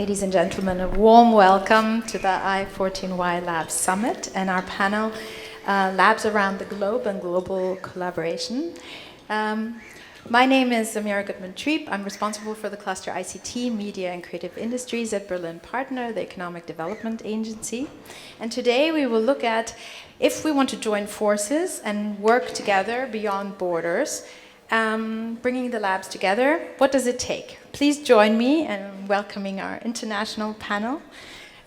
Ladies and gentlemen, a warm welcome to the i14y Lab Summit and our panel, Labs Around the Globe and Global Collaboration. My name is Amira Gutmann-Trieb. I'm responsible for the cluster ICT, Media and Creative Industries at Berlin Partner, the Economic Development Agency. And today we will look at if we want to join forces and work together beyond borders, bringing the labs together, what does it take? Please join me in welcoming our international panel.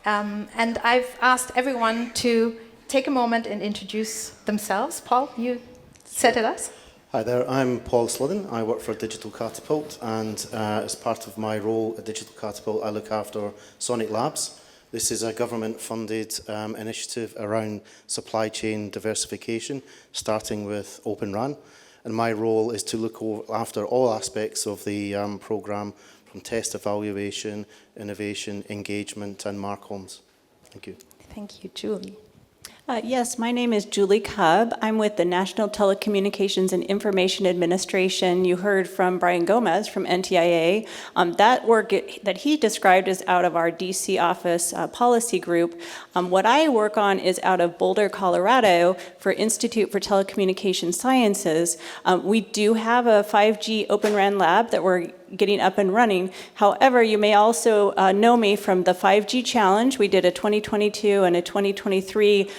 And I've asked everyone to take a moment and introduce themselves. Paul, you set it us. Hi there, I'm Paul Sludden. I work for Digital Catapult, and as part of my role at Digital Catapult, I look after Sonic Labs. This is a government-funded initiative around supply chain diversification, starting with Open RAN. And my role is to look after all aspects of the programme, from test evaluation, innovation, engagement, and Marcoms. Thank you. Thank you, Julie. Yes, my name is Julie Cubb. I'm with the National Telecommunications and Information Administration. You heard from Brian Gomez from NTIA. That work that he described is out of our DC office policy group. What I work on is out of Boulder, Colorado for Institute for Telecommunication Sciences. We do have a 5G Open RAN lab that we're getting up and running. However, you may also know me from the 5G Challenge. We did a 2022 and a 2023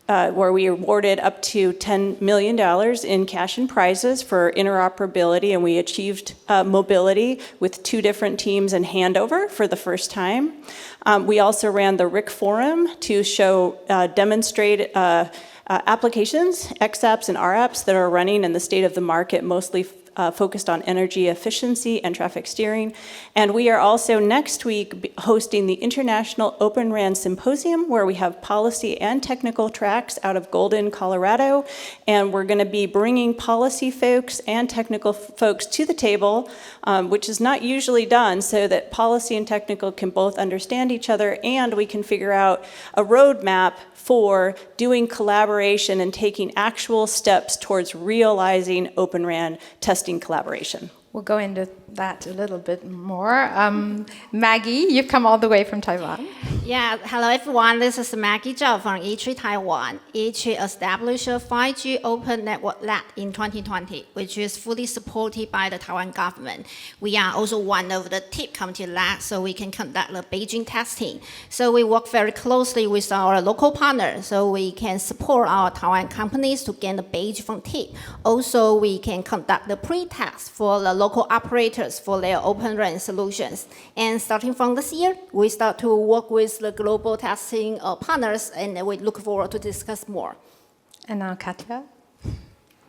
where we awarded up to $10 million in cash and prizes for interoperability, and we achieved mobility with 2 different teams and handover for the first time. We also ran the RIC Forum to show, demonstrate applications, XApps and RApps that are running in the state of the market, mostly focused on energy efficiency and traffic steering. And we are also next week hosting the International Open RAN Symposium, where we have policy and technical tracks out of Golden, Colorado. And we're going to be bringing policy folks and technical folks to the table, which is not usually done, so that policy and technical can both understand each other and we can figure out a roadmap for doing collaboration and taking actual steps towards realizing Open RAN testing collaboration. We'll go into that a little bit more. Maggie, you've come all the way from Taiwan. Yeah, hello everyone. This is Maggie Chao from ITRI Taiwan. ITRI established a 5G Open Network Lab in 2020, which is fully supported by the Taiwan government. We are also one of the TIP committee labs, so we can conduct the Beijing testing. So we work very closely with our local partners, so we can support our Taiwan companies to gain the badge from TIP. Also, we can conduct the pre-test for the local operators for their Open RAN solutions. And starting from this year, we start to work with the global testing partners, and we look forward to discuss more. And now Katja.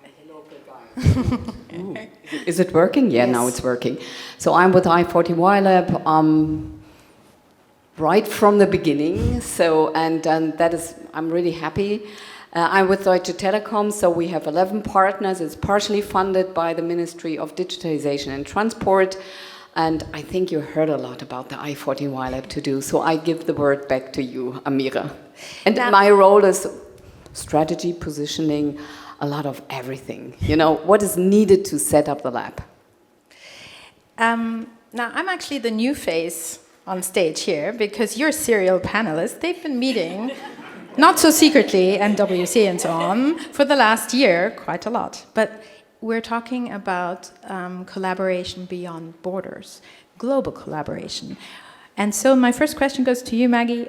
Hello, goodbye. Is it working? Yeah, yes. Now it's working. So I'm with i14y Lab right from the beginning. So, and that is, I'm really happy. I'm with Deutsche Telekom, so we have 11 partners. It's partially funded by the Ministry of Digitalization and Transport. And I think you heard a lot about the i14y Lab to do, so I give the word back to you, Amira. And now, my role is strategy, positioning, a lot of everything. You know, what is needed to set up the lab? Now, I'm actually the new face on stage here, because you're serial panelists. They've been meeting not so secretly, NWC and so on, for the last year, quite a lot. But we're talking about collaboration beyond borders, global collaboration. And so my first question goes to you, Maggie.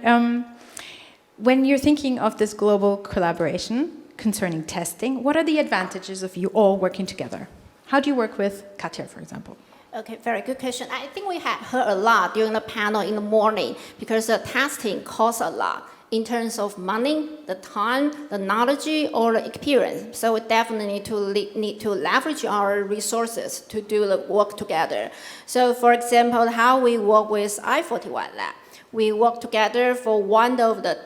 When you're thinking of this global collaboration concerning testing, what are the advantages of you all working together? How do you work with Katja, for example? Okay, very good question. I think we had heard a lot during the panel in the morning, because the testing costs a lot in terms of money, the time, the knowledge, or the experience. So we definitely need to leverage our resources to do the work together. So for example, how we work with i14y Lab. We work together for one of the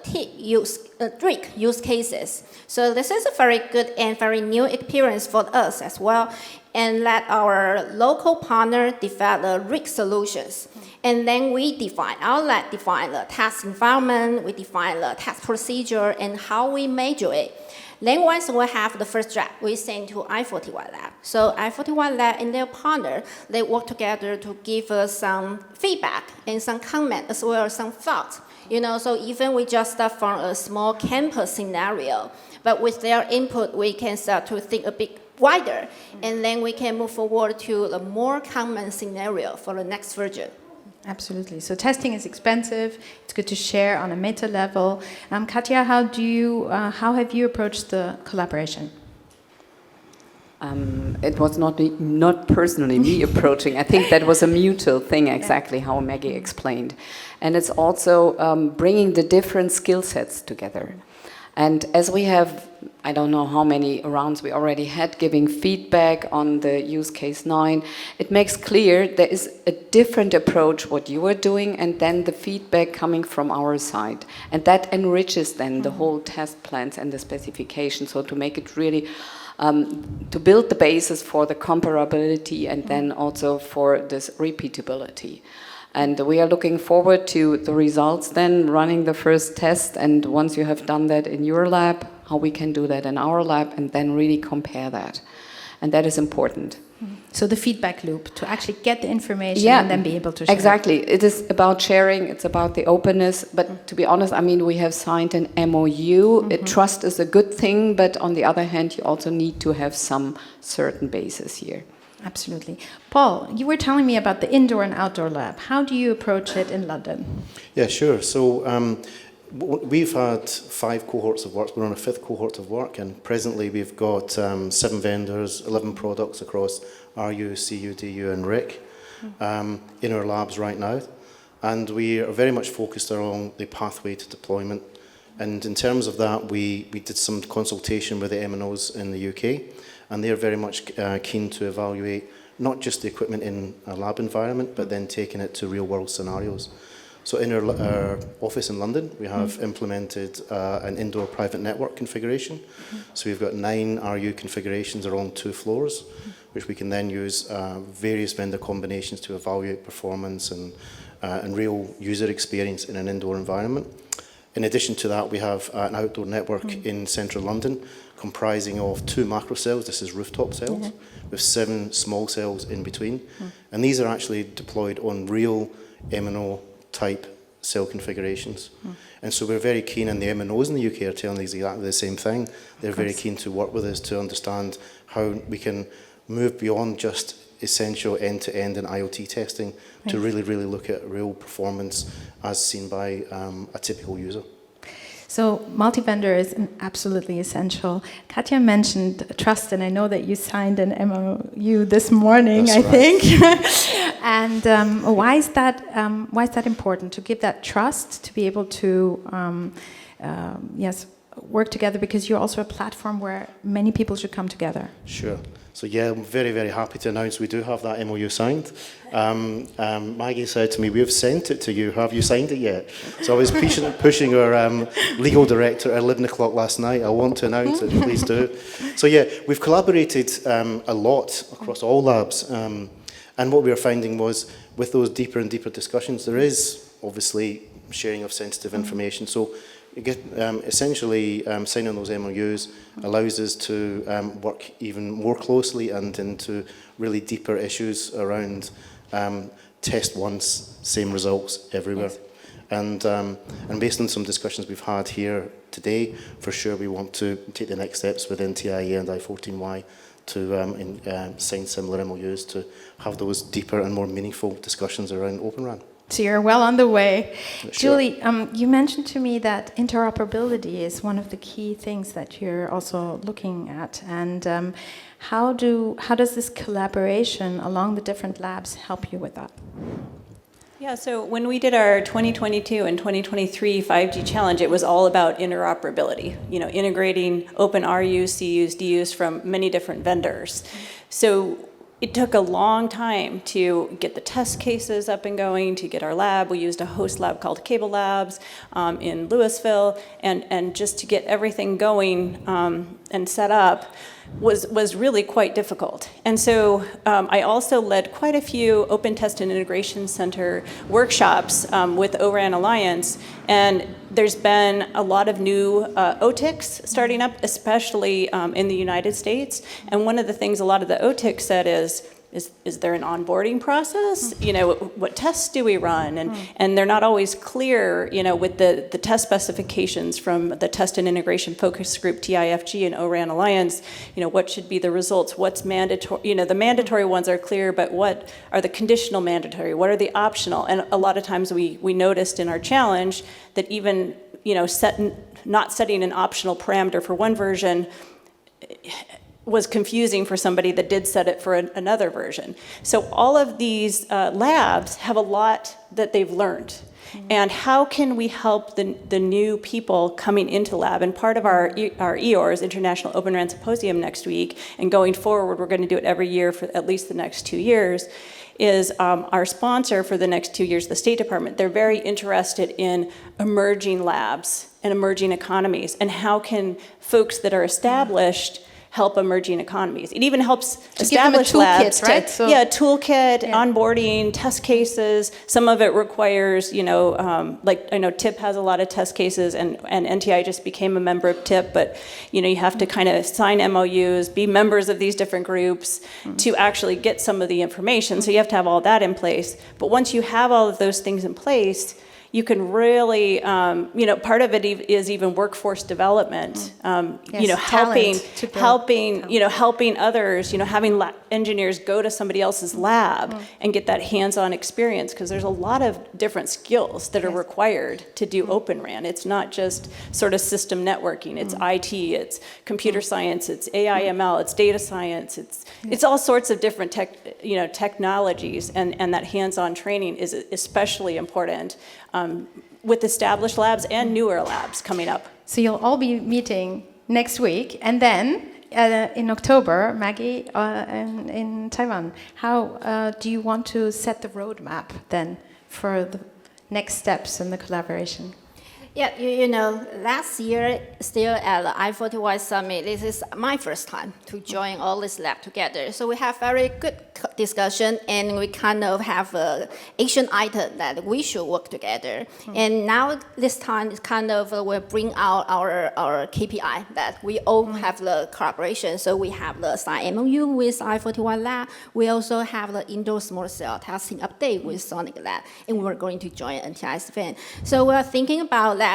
RIC use cases. So this is a very good and very new experience for us as well, and let our local partner develop RIC solutions. And then we define, our lab define the test environment, we define the test procedure and how we measure it. Then once we have the first draft, we send to i14y lab. So i14y lab and their partner, they work together to give us some feedback and some comment as well as some thoughts. So even we just start from a small campus scenario, but with their input, we can start to think a bit wider, and then we can move forward to a more common scenario for the next version. Absolutely. So testing is expensive. It's good to share on a meta level. Katja, how have you approached the collaboration? It was not personally me approaching. I think that was a mutual thing, exactly how Maggie explained. And it's also bringing the different skill sets together. And as we have, I don't know how many rounds we already had giving feedback on the use case 9, it makes clear there is a different approach what you are doing and then the feedback coming from our side. And that enriches then the whole test plans and the specification. So to make it really, to build the basis for the comparability and then also for this repeatability. And we are looking forward to the results then, running the first test, and once you have done that in your lab, how we can do that in our lab, and then really compare that. And that is important. So the feedback loop, to actually get the information and then be able to share. Exactly. It is about sharing, it's about the openness, but to be honest, I mean, we have signed an MOU. Trust is a good thing, but on the other hand, you also need to have some certain basis here. Absolutely. Paul, you were telling me about the indoor and outdoor lab. How do you approach it in London? Yeah, sure. So we've had 5 cohorts of work. We're on a 5th cohort of work, and presently we've got 7 vendors, 11 products across RU, CU, DU, and RIC in our labs right now. And we are very much focused along the pathway to deployment. And in terms of that, we did some consultation with the MNOs in the UK. And they're very much keen to evaluate not just the equipment in a lab environment, but then taking it to real-world scenarios. So in our office in London, we have implemented an indoor private network configuration. So we've got 9 RU configurations along 2 floors, which we can then use various vendor combinations to evaluate performance and real user experience in an indoor environment. In addition to that, we have an outdoor network in central London comprising of 2 macro cells. This is rooftop cells with 7 small cells in between. And these are actually deployed on real MNO type cell configurations. And so we're very keen, and the MNOs in the UK are telling us exactly the same thing. They're very keen to work with us to understand how we can move beyond just essential end-to-end and IoT testing to really look at real performance as seen by a typical user. So multi-vendor is absolutely essential. Katja mentioned trust, and I know that you signed an MOU this morning, That's I right. think. And why is that important, to give that trust, to be able to work together, because you're also a platform where many people should come together? Sure. So yeah, I'm very happy to announce we do have that MOU signed. Maggie said to me, we've sent it to you, have you signed it yet? So I was pushing our legal director at 11 o'clock last night. I want to announce it, please do. So yeah, we've collaborated a lot across all labs. And what we were finding was, with those deeper and deeper discussions, there is obviously sharing of sensitive information. So you get, essentially, signing those MOUs allows us to work even more closely and into really deeper issues around test once, same results everywhere. Yes. And based on some discussions we've had here today, for sure we want to take the next steps with NTIA and i14y to sign similar MOUs to have those deeper and more meaningful discussions around Open RAN. So you're well on the way. Sure. Julie, you mentioned to me that interoperability is one of the key things that you're also looking at. And how does this collaboration along the different labs help you with that? Yeah, so when we did our 2022 and 2023 5G challenge, it was all about interoperability, integrating open RUs, CUs, DUs from many different vendors. So it took a long time to get the test cases up and going, to get our lab. We used a host lab called Cable Labs in Louisville, and just to get everything going and set up. was really quite difficult. And so I also led quite a few Open Test and Integration Center workshops with ORAN Alliance, and there's been a lot of new OTICs starting up, especially in the United States. And one of the things a lot of the OTICs said is there an onboarding process? You know, what tests do we run? And they're not always clear, you know, with the test specifications from the Test and Integration Focus Group, TIFG, and ORAN Alliance, you know, what should be the results? What's mandatory? You know, the mandatory ones are clear, but what are the conditional mandatory? What are the optional? And a lot of times we noticed in our challenge that even, you know, not setting an optional parameter for one version was confusing for somebody that did set it for another version. So all of these labs have a lot that they've learned. And how can we help the new people coming into lab? And part of our EORS, International Open RAN Symposium next week, and going forward, we're going to do it every year for at least the next 2 years, is our sponsor for the next 2 years, the State Department. They're very interested in emerging labs and emerging economies, and how can folks that are established help emerging economies. It even helps established labs, right? So, toolkit, onboarding, test cases. Some of it requires, you know, like I know TIP has a lot of test cases, and NTI just became a member of TIP, but you know, you have to kind of sign MOUs, be members of these different groups to actually get some of the information. So you have to have all that in place. But once you have all of those things in place, you can really, you know, part of it is even workforce development. You know, helping others. You know, having engineers go to somebody else's lab and get that hands-on experience, because there's a lot of different skills that are required to do Open RAN. It's not just sort of system networking. It's IT. It's computer science. It's AI/ML. It's data science. It's all sorts of different technologies, and that hands-on training is especially important. With established labs and newer labs coming up. So you'll all be meeting next week, and then in October, Maggie, in Taiwan. How do you want to set the roadmap then for the next steps in the collaboration? Yeah, you know, last year, still at the I14y Summit, this is my first time to join all this lab together. So we have very good discussion, and we kind of have an action item that we should work together. And now this time, it's kind of we'll bring out our KPI that we all have the collaboration. So we have the signed MOU with I14y Lab. We also have the indoor small cell testing update with Sonic Lab, and we're going to join NTI's event. So we're thinking about that.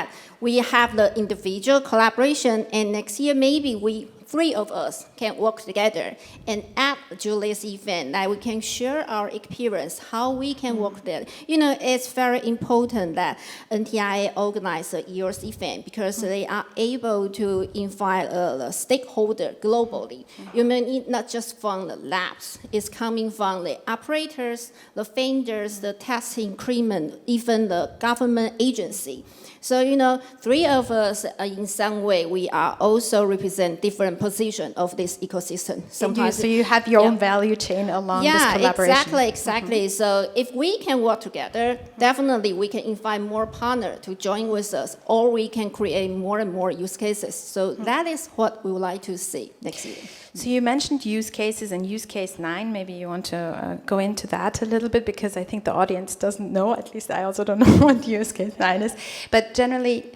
We have the individual collaboration, and next year maybe three of us can work together, and at Julie's event that we can share our experience, how we can work there. You know, it's very important that NTIA organize a year's event, because they are able to invite the stakeholder globally. You may not just from the labs, it's coming from the operators, the vendors, the testing increment, even the government agency. So, you know, three of us, in some way, we are also represent different positions of this ecosystem. Sometimes, so you have your own value chain along this collaboration. Yeah, exactly. So if we can work together, definitely we can invite more partners to join with us, or we can create more and more use cases. So that is what we would like to see next year. So you mentioned use cases and use case 9. Maybe you want to go into that a little bit, because I think the audience doesn't know, at least I also don't know what use case 9 is. But generally,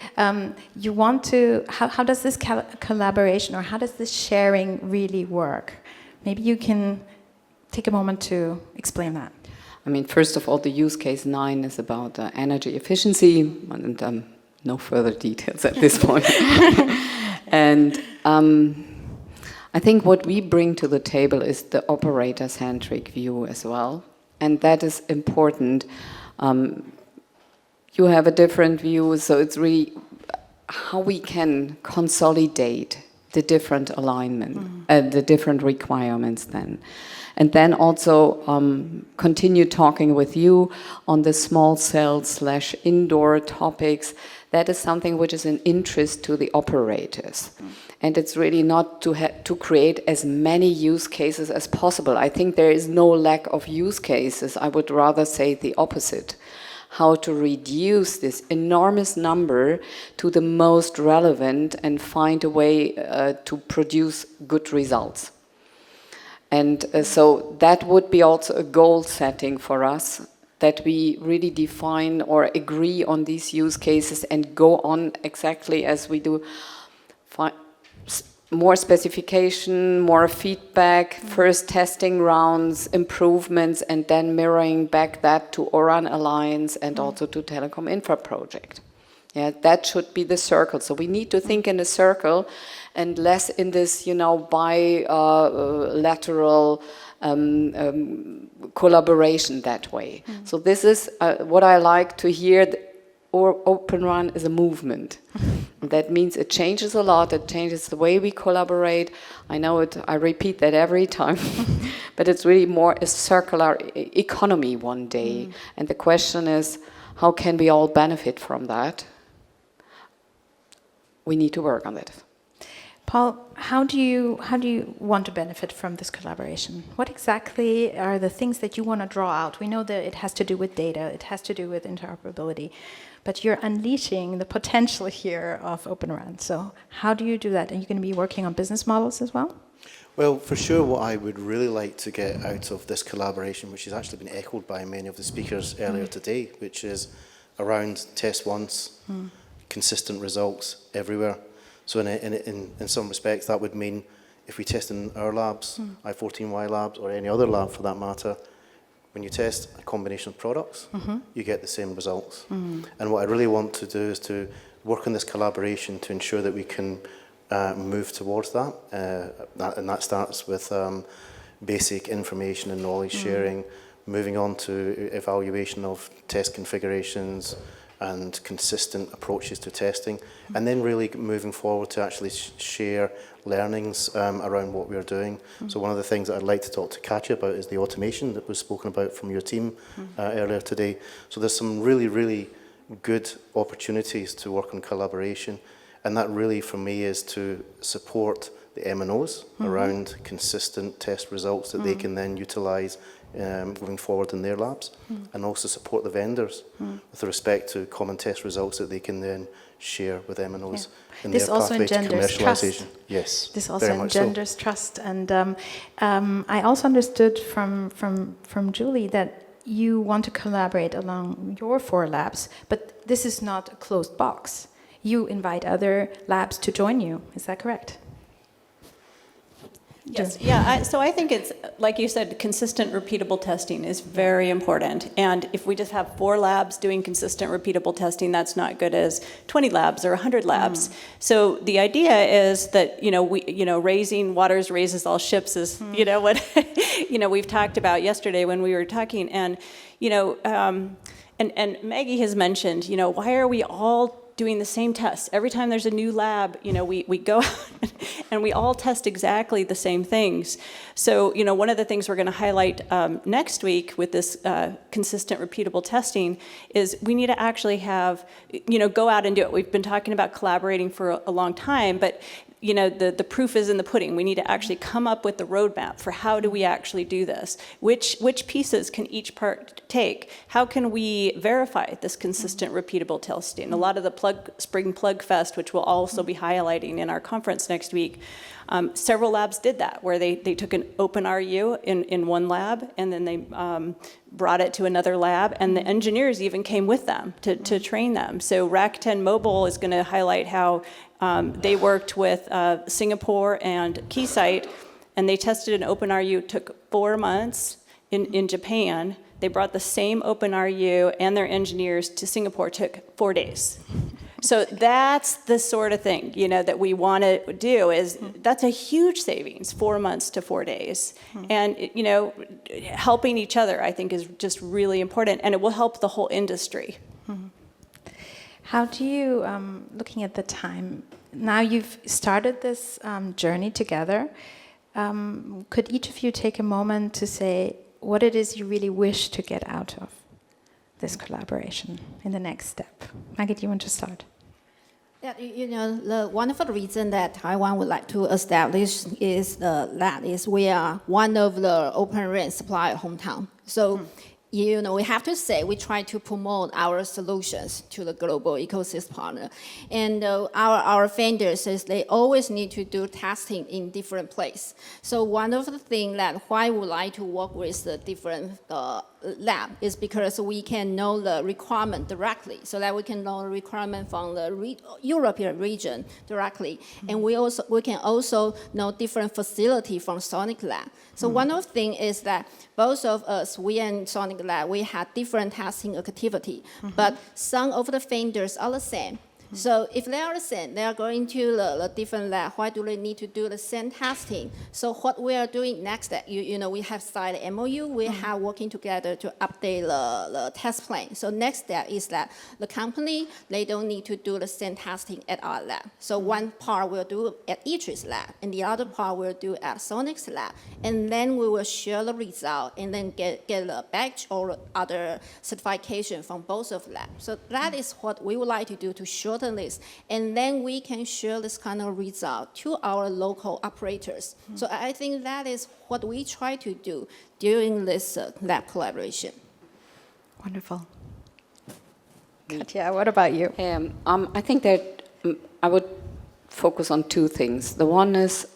you want to, how does this collaboration or how does this sharing really work? Maybe you can take a moment to explain that. I mean, first of all, the use case 9 is about energy efficiency, and no further details at this point. And I think what we bring to the table is the operator-centric view as well, and that is important. You have a different view, so it's really how we can consolidate the different alignment, the different requirements then. And then also continue talking with you on the small cell / indoor topics. That is something which is an interest to the operators. And it's really not to create as many use cases as possible. I think there is no lack of use cases. I would rather say the opposite. how to reduce this enormous number to the most relevant and find a way to produce good results. And so that would be also a goal setting for us, that we really define or agree on these use cases and go on exactly as we do. More specification, more feedback, first testing rounds, improvements, and then mirroring back that to ORAN Alliance and also to Telecom Infra Project. Yeah, that should be the circle. So we need to think in a circle and less in this, bilateral collaboration that way. So this is what I like to hear. Open Run is a movement. That means it changes a lot. It changes the way we collaborate. I know it. I repeat that every time, but it's really more a circular economy one day. And the question is, how can we all benefit from that? We need to work on that. Paul, how do you want to benefit from this collaboration? What exactly are the things that you want to draw out? We know that it has to do with data, it has to do with interoperability, but you're unleashing the potential here of Open RAN. So how do you do that? Are you going to be working on business models as well? Well, for sure, what I would really like to get out of this collaboration, which has actually been echoed by many of the speakers earlier today, which is around test once, consistent results everywhere. So in some respects, that would mean if we test in our labs, i14y labs, or any other lab for that matter, when you test a combination of products, you get the same results. And what I really want to do is to work on this collaboration to ensure that we can move towards that. And that starts with basic information and knowledge sharing, moving on to evaluation of test configurations, and consistent approaches to testing, and then really moving forward to actually share learnings around what we're doing. So one of the things that I'd like to talk to Katja about is the automation that was spoken about from your team earlier today. So there's some really, really good opportunities to work on collaboration, and that really for me is to support the MNOs around consistent test results that they can then utilise going forward in their labs, and also support the vendors with respect to common test results that they can then share with MNOs in This their also pathway to engenders commercialisation. trust. Yes, This also very much so. engenders trust. And I also understood from Julie that you want to collaborate along your 4 labs, but this is not a closed box. You invite other labs to join you. Is that correct? Yes, yeah, so I think it's, like you said, consistent, repeatable testing is very important. And if we just have 4 labs doing consistent, repeatable testing, that's not good as 20 labs or 100 labs. So the idea is that, raising waters raises all ships is, what, we've talked about yesterday when we were talking. And, and Maggie has mentioned, why are we all doing the same tests? Every time there's a new lab, we go out and we all test exactly the same things. So, one of the things we're going to highlight next week with this consistent, repeatable testing is we need to actually have, go out and do it. We've been talking about collaborating for a long time, but the proof is in the pudding. We need to actually come up with the roadmap for how do we actually do this? Which pieces can each part take? How can we verify this consistent, repeatable testing? A lot of the Spring Plug Fest, which we'll also be highlighting in our conference next week, several labs did that, where they took an open RU in one lab, and then they brought it to another lab, and the engineers even came with them to train them. So Rakuten Mobile is going to highlight how they worked with Singapore and Keysight, and they tested an open RU. It took 4 months in Japan. They brought the same open RU and their engineers to Singapore. It took 4 days. So that's the sort of thing, that we want to do. Is that's a huge savings, 4 months to 4 days. And, helping each other, I think, is just really important, and it will help the whole industry. How do you, looking at the time, now you've started this journey together, could each of you take a moment to say what it is you really wish to get out of this collaboration in the next step? Maggie, do you want to start? Yeah, one of the reasons that Taiwan would like to establish is that we are one of the Open RAN supplier hometown. So we have to say we try to promote our solutions to the global ecosystem partner. And our vendors says they always need to do testing in different places. So one of the things that why we like to work with the different lab is because we can know the requirement directly, so that we can know the requirement from the European region directly. And we can also know different facility from Sonic Lab. So one of the things is that both of us, we and Sonic Lab, we had different testing activity, but some of the vendors are the same. So if they are the same, they are going to the different lab. Why do they need to do the same testing? So what we are doing next, we have signed MOU. We have working together to update the test plan. So next step is that the company, they don't need to do the same testing at our lab. So one part we'll do at ITRI's lab, and the other part we'll do at Sonic's lab. And then we will share the result and then get a badge or other certification from both of them. So that is what we would like to do to shorten this, and then we can share this kind of result to our local operators. So I think that is what we try to do during this lab collaboration. Wonderful. Katja, what about you? I think that I would focus on two things. The one is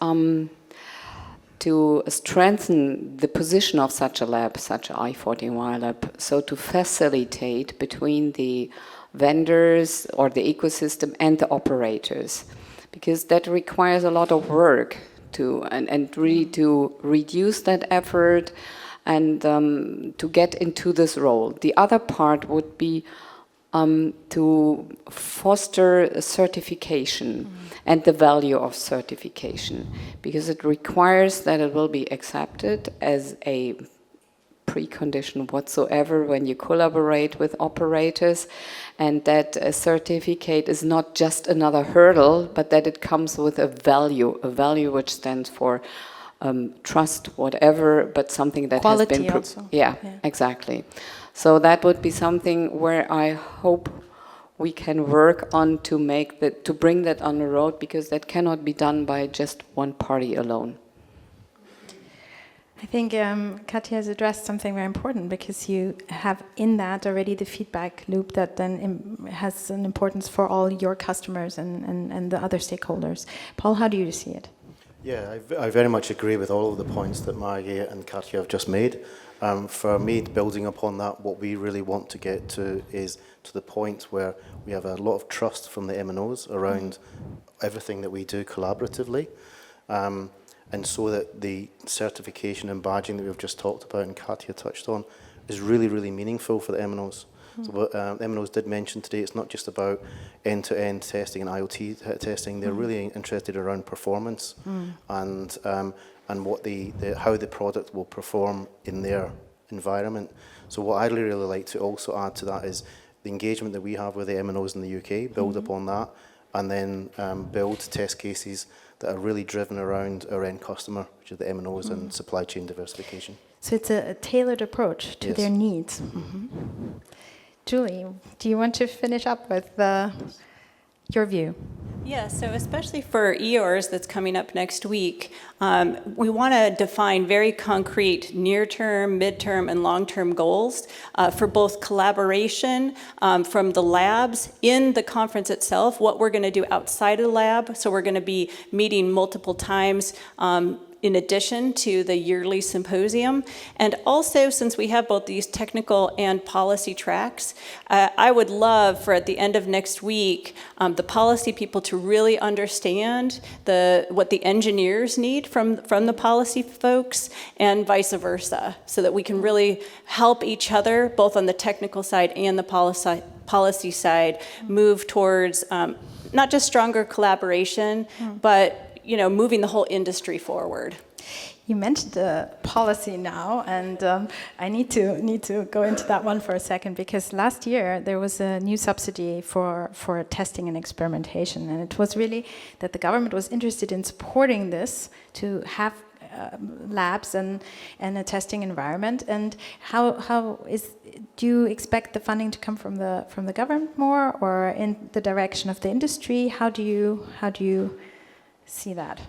to strengthen the position of such a lab, such an i14y lab, so to facilitate between the vendors or the ecosystem and the operators, because that requires a lot of work and really to reduce that effort and to get into this role. The other part would be to foster certification and the value of certification, because it requires that it will be accepted as a precondition whatsoever when you collaborate with operators, and that a certificate is not just another hurdle, but that it comes with a value which stands for trust, whatever, but something that quality has been also. Yeah, exactly. So that would be something where I hope we can work on to bring that on the road, because that cannot be done by just one party alone. I think Katja has addressed something very important, because you have in that already the feedback loop that then has an importance for all your customers and the other stakeholders. Paul, how do you see it? Yeah, I very much agree with all of the points that Maggie and Katja have just made. For me, building upon that, what we really want to get to is to the point where we have a lot of trust from the MNOs around everything that we do collaboratively. And so that the certification and badging that we've just talked about and Katja touched on is really, really meaningful for the MNOs. So what MNOs did mention today, it's not just about end-to-end testing and IoT testing. They're really interested around performance and what how the product will perform in their environment. So what I'd really like to also add to that is the engagement that we have with the MNOs in the UK, build upon that, and then build test cases that are really driven around our end customer, which is the MNOs and supply chain diversification. So it's a tailored approach to their needs. Julie, do you want to finish up with your view? Yeah, so especially for EORs that's coming up next week, we want to define very concrete near-term, mid-term, and long-term goals for both collaboration from the labs in the conference itself, what we're going to do outside of the lab. So we're going to be meeting multiple times in addition to the yearly symposium. And also, since we have both these technical and policy tracks, I would love for at the end of next week, the policy people to really understand what the engineers need from the policy folks and vice versa, so that we can really help each other, both on the technical side and the policy side, move towards not just stronger collaboration, but moving the whole industry forward. You mentioned the policy now, and I need to go into that one for a second, because last year there was a new subsidy for testing and experimentation, and it was really that the government was interested in supporting this to have labs and a testing environment. And do you expect the funding to come from the government more, or in the direction of the industry? How do you see that?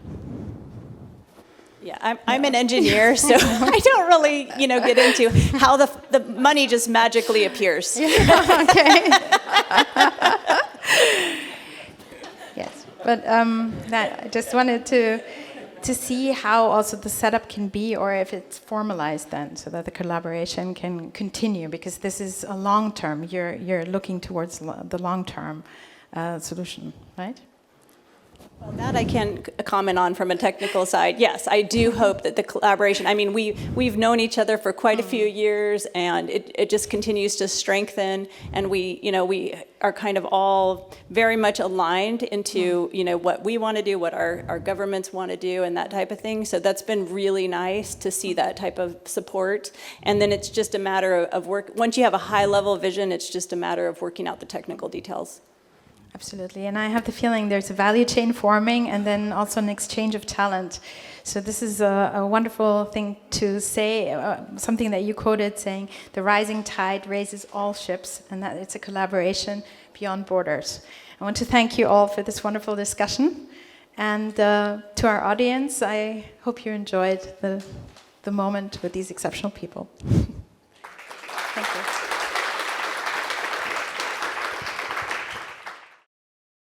Yeah, I'm an engineer, so I don't really, get into how the money just magically appears. Okay. Yes, but that I just wanted to see how also the setup can be, or if it's formalized then, so that the collaboration can continue, because this is a long term. You're looking towards the long term solution, right? Well, that I can comment on from a technical side. Yes, I do hope that the collaboration, we've known each other for quite a few years, and it just continues to strengthen, and we are kind of all very much aligned into, what we want to do, what our governments want to do, and that type of thing. So that's been really nice to see that type of support. And then it's just a matter of work. Once you have a high-level vision, it's just a matter of working out the technical details. Absolutely, and I have the feeling there's a value chain forming, and then also an exchange of talent. So this is a wonderful thing to say, something that you quoted saying, the rising tide raises all ships, and that it's a collaboration beyond borders. I want to thank you all for this wonderful discussion, and to our audience, I hope you enjoyed the moment with these exceptional people. Thank you.